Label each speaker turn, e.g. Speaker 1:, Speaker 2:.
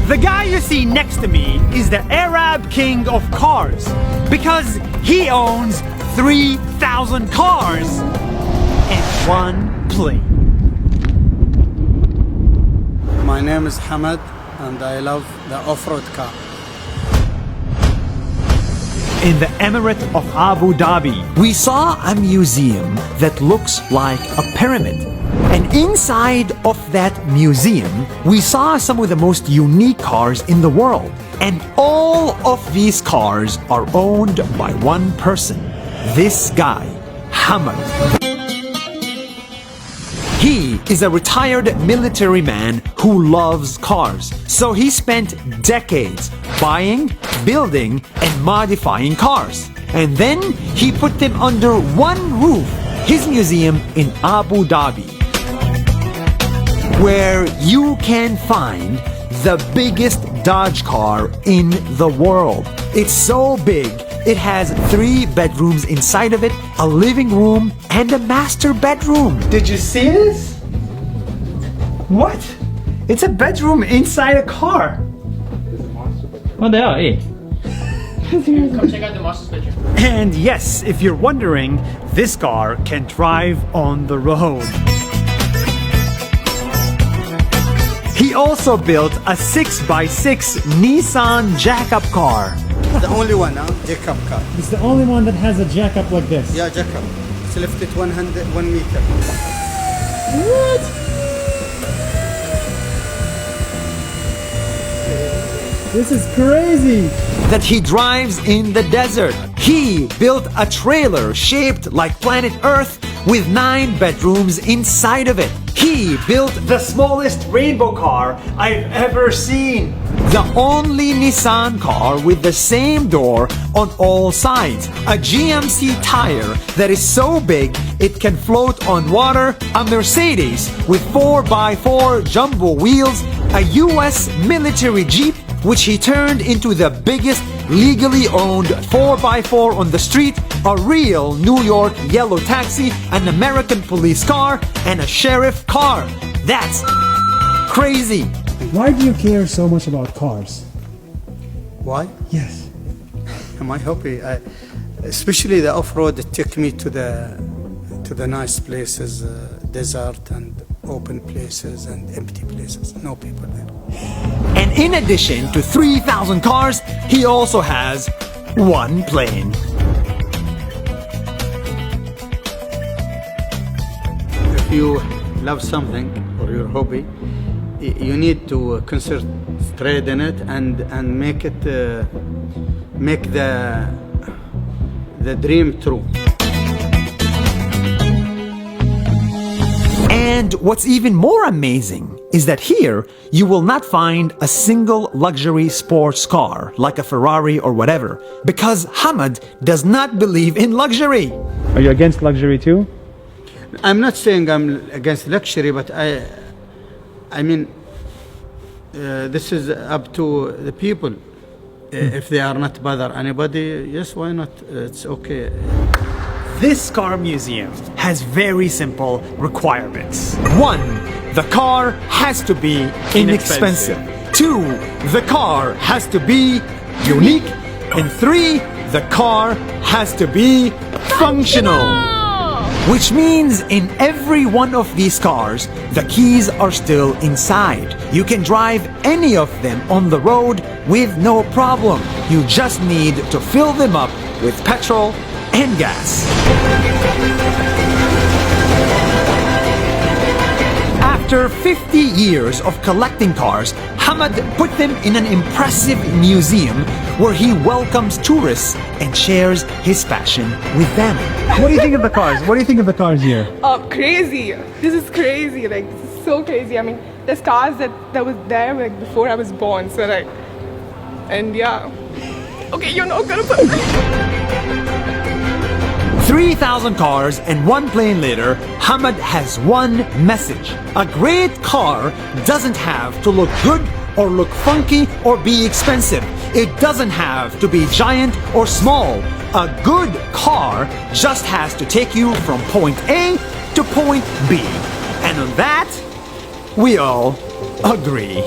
Speaker 1: The guy you see next to me is the Arab king of cars because he owns 3,000 cars and one plane.
Speaker 2: My name is Hamad and I love the off-road car.
Speaker 1: In the Emirate of Abu Dhabi, we saw a museum that looks like a pyramid. And inside of that museum, we saw some of the most unique cars in the world. And all of these cars are owned by one person. This guy, Hamad. He is a retired military man who loves cars. So he spent decades buying, building, and modifying cars. And then he put them under one roof, his museum in Abu Dhabi, where you can find the biggest Dodge car in the world. It's so big, it has 3 bedrooms inside of it, a living room, and a master bedroom. Did you see this? What? It's a bedroom inside a car.
Speaker 3: What the hell, hey?
Speaker 4: Come check out the master's bedroom.
Speaker 1: And yes, if you're wondering, this car can drive on the road. He also built a 6x6 Nissan jack-up car.
Speaker 2: The only one, jack-up car.
Speaker 1: It's the only one that has a jack-up like this.
Speaker 2: Yeah, jack-up. It's lifted 1 meter.
Speaker 1: What? This is crazy! That he drives in the desert. He built a trailer shaped like planet Earth with 9 bedrooms inside of it. He built the smallest rainbow car I've ever seen. The only Nissan car with the same door on all sides. A GMC tire that is so big it can float on water. A Mercedes with 4x4 jumbo wheels. A US military Jeep which he turned into the biggest legally owned 4x4 on the street, a real New York yellow taxi, an American police car, and a sheriff car. That's crazy.
Speaker 5: Why do you care so much about cars?
Speaker 2: Why?
Speaker 5: Yes.
Speaker 2: My hobby, especially the off-road, it took me to the nice places, desert and open places and empty places, no people there.
Speaker 1: And in addition to 3,000 cars, he also has one plane.
Speaker 2: If you love something or your hobby, you need to concentrate in it and make it make the dream true.
Speaker 1: And what's even more amazing is that here you will not find a single luxury sports car like a Ferrari or whatever, because Hamad does not believe in luxury.
Speaker 5: Are you against luxury too?
Speaker 2: I'm not saying I'm against luxury, but I mean, this is up to the people. If they are not bother anybody, yes, why not? It's okay.
Speaker 1: This car museum has very simple requirements. 1. The car has to be inexpensive. 2. The car has to be unique. And 3. The car has to be functional. Which means in every one of these cars, the keys are still inside. You can drive any of them on the road with no problem. You just need to fill them up with petrol and gas. After 50 years of collecting cars, Hamad put them in an impressive museum where he welcomes tourists and shares his passion with them.
Speaker 5: What do you think of the cars? What do you think of the cars here?
Speaker 6: Crazy. This is crazy. Like, this is so crazy. I mean, there's cars that was there like before I was born. So like, and yeah. Okay, you're not gonna put
Speaker 1: 3,000 cars and one plane later, Hamad has one message. A great car doesn't have to look good or look funky or be expensive. It doesn't have to be giant or small. A good car just has to take you from point A to point B. And on that, we all agree.